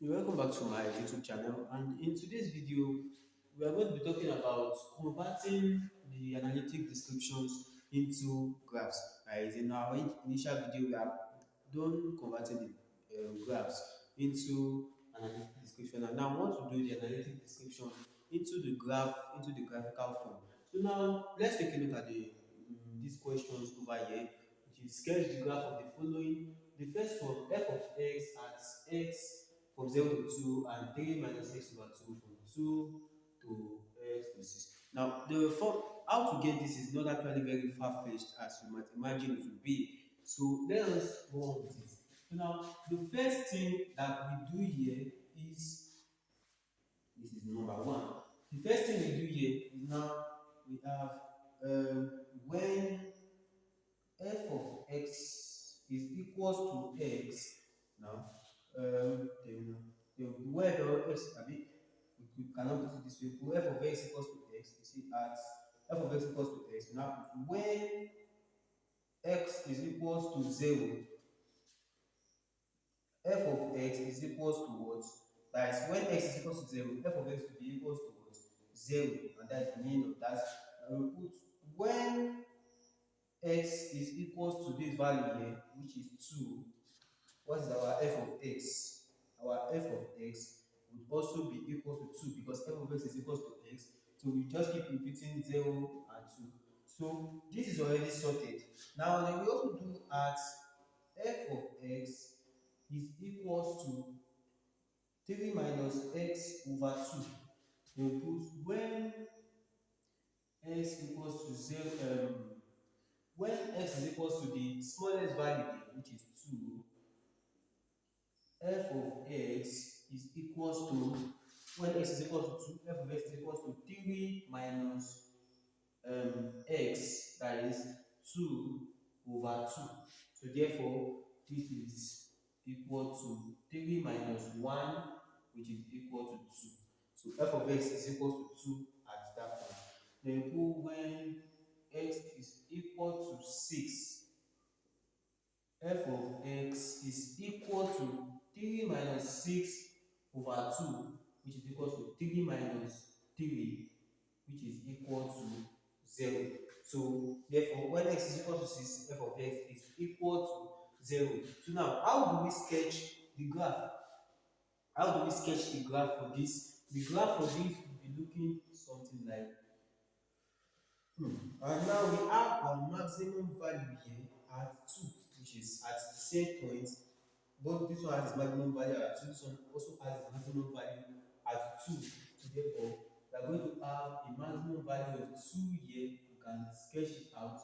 Welcome back to my YouTube channel, and in today's video we are going to be talking about converting the analytic descriptions into graphs. Right? In our initial video we have done converting the graphs into analytic description, and now I want to do the analytic description into the graph, into the graphical form. So now let's take a look at these questions over here, which is sketch the graph of the following. The first one, f of x at x from 0 to 2 and 3 minus x over 2 from 2 to x to 6. Now, the form, how to get this is not actually very far-fetched as you might imagine it to be. So let us go on with it. So now, the first thing that we do here is, this is number one. The first thing we do here is now we have when f of x is equals to x now, then where f x, I mean, we cannot put it this way. Put f of x equals to x, you see at f of x equals to x. Now when x is equals to 0, f of x is equals to what? That is when x is equals to 0, f of x will be equals to what? 0, and that's the meaning of that. And we put when x is equals to this value here, which is 2. What is our f of x? Our f of x would also be equal to 2 because f of x is equal to x. So we just keep repeating 0 and 2. So this is already sorted. Now then we also do at f of x is equals to 3 minus x over 2. We put when x equals to 0, when x is equals to the smallest value here, which is 2, f of x is equals to, when x is equals to 2, f of x is equals to 3 minus x, that is 2 over 2. So therefore, this is equal to 3 minus 1, which is equal to 2. So f of x is equal to 2 at that point. Then put when x is equal to 6, f of x is equal to 3 minus 6 over 2, which is equal to 3 minus 3, which is equal to 0. So therefore, when x is equal to 6, f of x is equal to 0. So now, how do we sketch the graph? How do we sketch the graph for this? The graph for this will be looking something like, and now we have our maximum value here at 2, which is at the same point. Both this one has its maximum value at 2, this one also has its maximum value at 2. So therefore, we are going to have a maximum value of 2 here. You can sketch it out.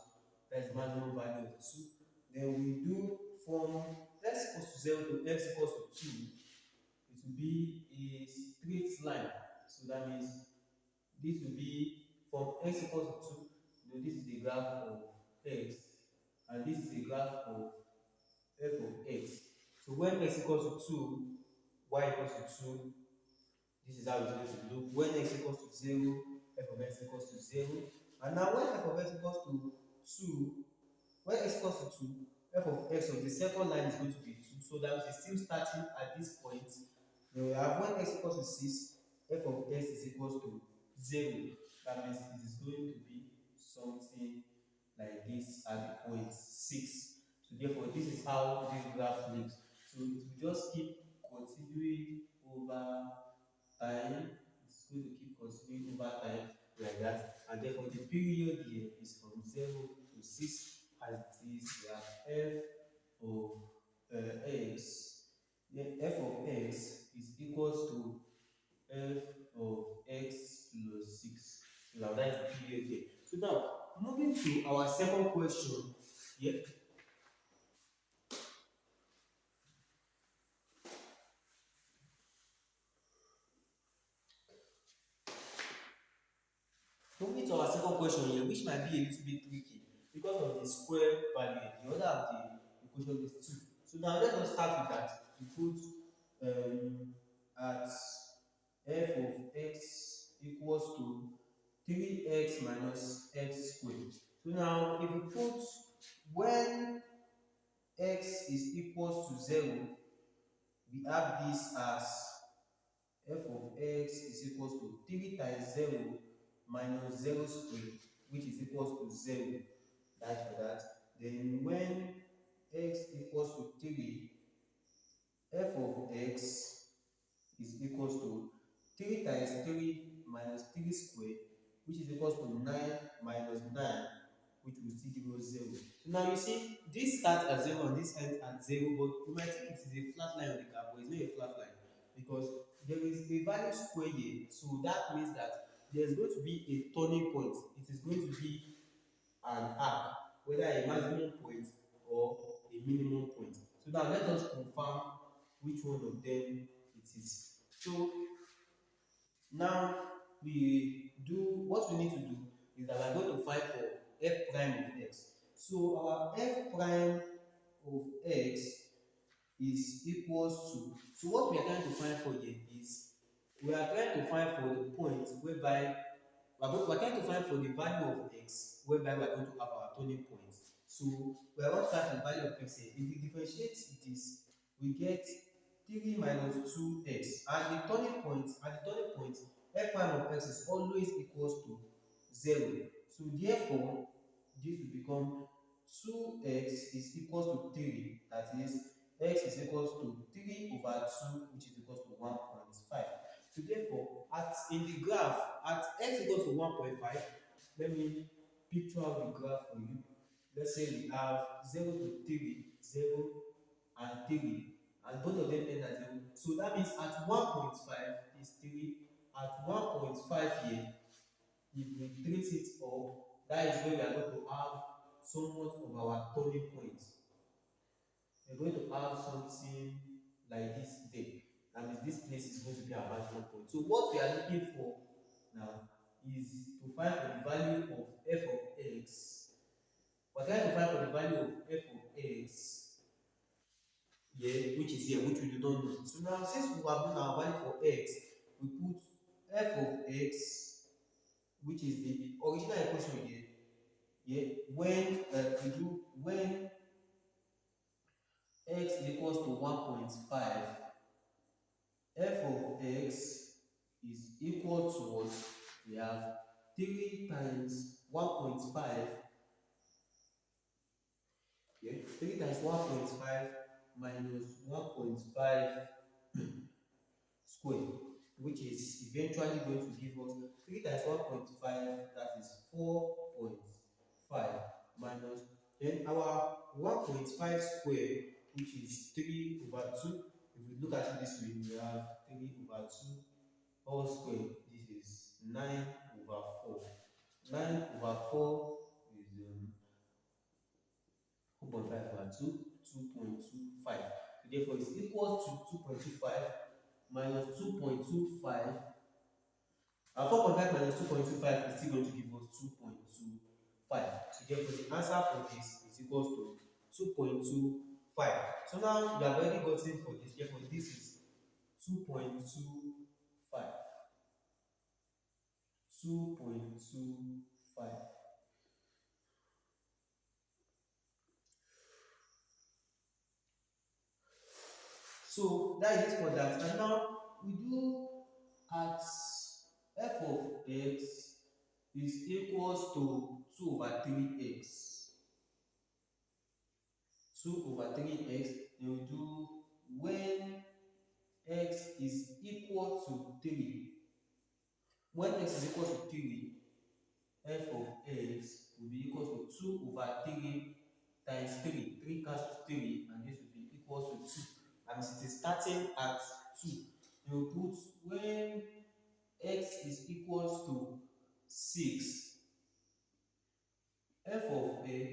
That is maximum value of 2. Then we do from x equals to 0 to x equals to 2. It will be a straight line. So that means this will be from x equals to 2. You know, this is the graph of x, and this is the graph of f of x. So when x equals to 2, y equals to 2, this is how it's going to look. When x equals to 0, f of x equals to 0. And now when f of x equals to 2, when x equals to 2, f of x of the second line is going to be 2. So that is still starting at this point. Then we have when x equals to 6, f of x is equals to 0. That means it is going to be something like this at the point 6. So therefore, this is how this graph looks. So it will just keep continuing over time. It's going to keep continuing over time like that. And therefore, the period here is from 0 to 6 as it is. We have f of x. Then f of x is equals to f of x plus 6. So now that is the period here. So now, moving to our second question here. Moving to our second question here, which might be a little bit tricky because of the square value. The order of the equation is 2. So now let us start with that. We put at f of x equals to 3x minus x squared. So now if we put when x is equals to 0, we have this as f of x is equals to 3 times 0 minus 0 squared, which is equals to 0. That's for that. Then when x equals to 3, f of x is equals to 3 times 3 minus 3 squared, which is equals to 9 minus 9, which will still give us 0. So now you see, this starts at 0 and this ends at 0, but you might think it is a flat line on the graph, but it's not a flat line because there is a value square here. So that means that there's going to be a turning point. It is going to be an arc, whether a maximum point or a minimum point. So now let us confirm which one of them it is. So now we do what we need to do is that we're going to find for f prime of x. So our f prime of x is equals to, so what we are trying to find for here is we are trying to find for the point whereby we're trying to find for the value of x whereby we're going to have our turning point. So we are going to find the value of x here. If we differentiate this, we get 3 minus 2x, and the turning point f prime of x is always equals to 0. So therefore this will become 2x is equals to 3, that is x is equals to 3 over 2, which is equals to 1.5. So therefore, at in the graph, at x equals to 1.5, let me picture out the graph for you. Let's say we have 0 to 3, 0 and 3, and both of them end at 0. So that means at 1.5 is 3, at 1.5 here, if we trace it up, that is where we are going to have somewhat of our turning point. We're going to have something like this there. That means this place is going to be our maximum point. So what we are looking for now is to find for the value of f of x. We're trying to find for the value of f of x here, which is here, which we do not know. So now since we have known our value for x, we put f of x, which is the original equation here. Yeah, when we do when x equals to 1.5, f of x is equal to what? We have 3 times 1.5. Yeah, 3 times 1.5 minus 1.5 square, which is eventually going to give us 3 times 1.5, that is 4.5, minus then our 1.5 square, which is 3 over 2. If we look at it this way, we have 3 over 2 all square. This is 9 over 4. 9 over 4 is 4.5 over 2, 2.25. So therefore, it's equal to 2.25 minus 2.25. 4.5 minus 2.25 is still going to give us 2.25. So therefore, the answer for this is equals to 2.25. So now you have already gotten for this. Therefore, this is 2.25. 2.25. So that is it for that. And now we do at f of x is equals to 2 over 3x. 2 over 3x, then we do when x is equal to 3. When x is equal to 3, f of x will be equal to 2 over 3 times 3. 3 cancels 3, and this will be equal to 2. And it is starting at 2. You will put when x is equals to 6, f of x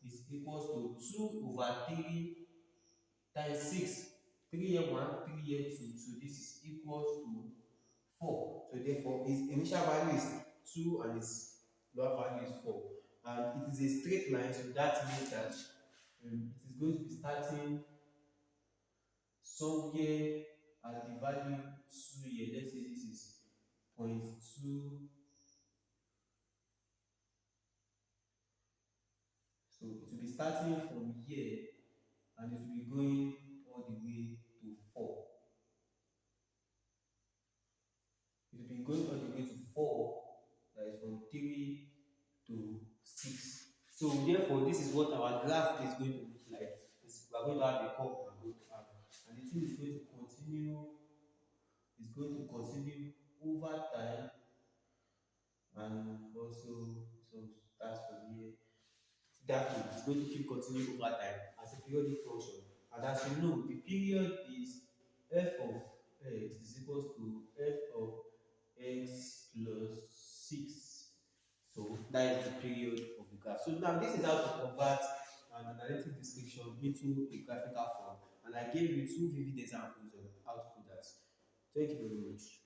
is equals to 2 over 3 times 6. 3 here 1, 3 here 2. So this is equals to 4. So therefore, its initial value is 2 and its lower value is 4. And it is a straight line, so that means that it is going to be starting somewhere at the value 2 here. Let's say this is 0.2. So it will be starting from here and it will be going all the way to 4. So therefore, this is what our graph is going to look like. We are going to have a curve we are going to have, and the thing is going to continue over time, and also so that's for here. That way, it's going to keep continuing over time as a periodic function. And as you know, the period is f of x is equals to f of x plus 6. So that is the period of the graph. So now this is how to convert an analytic description into a graphical form. And I gave you two vivid examples of how to do that. Thank you very much.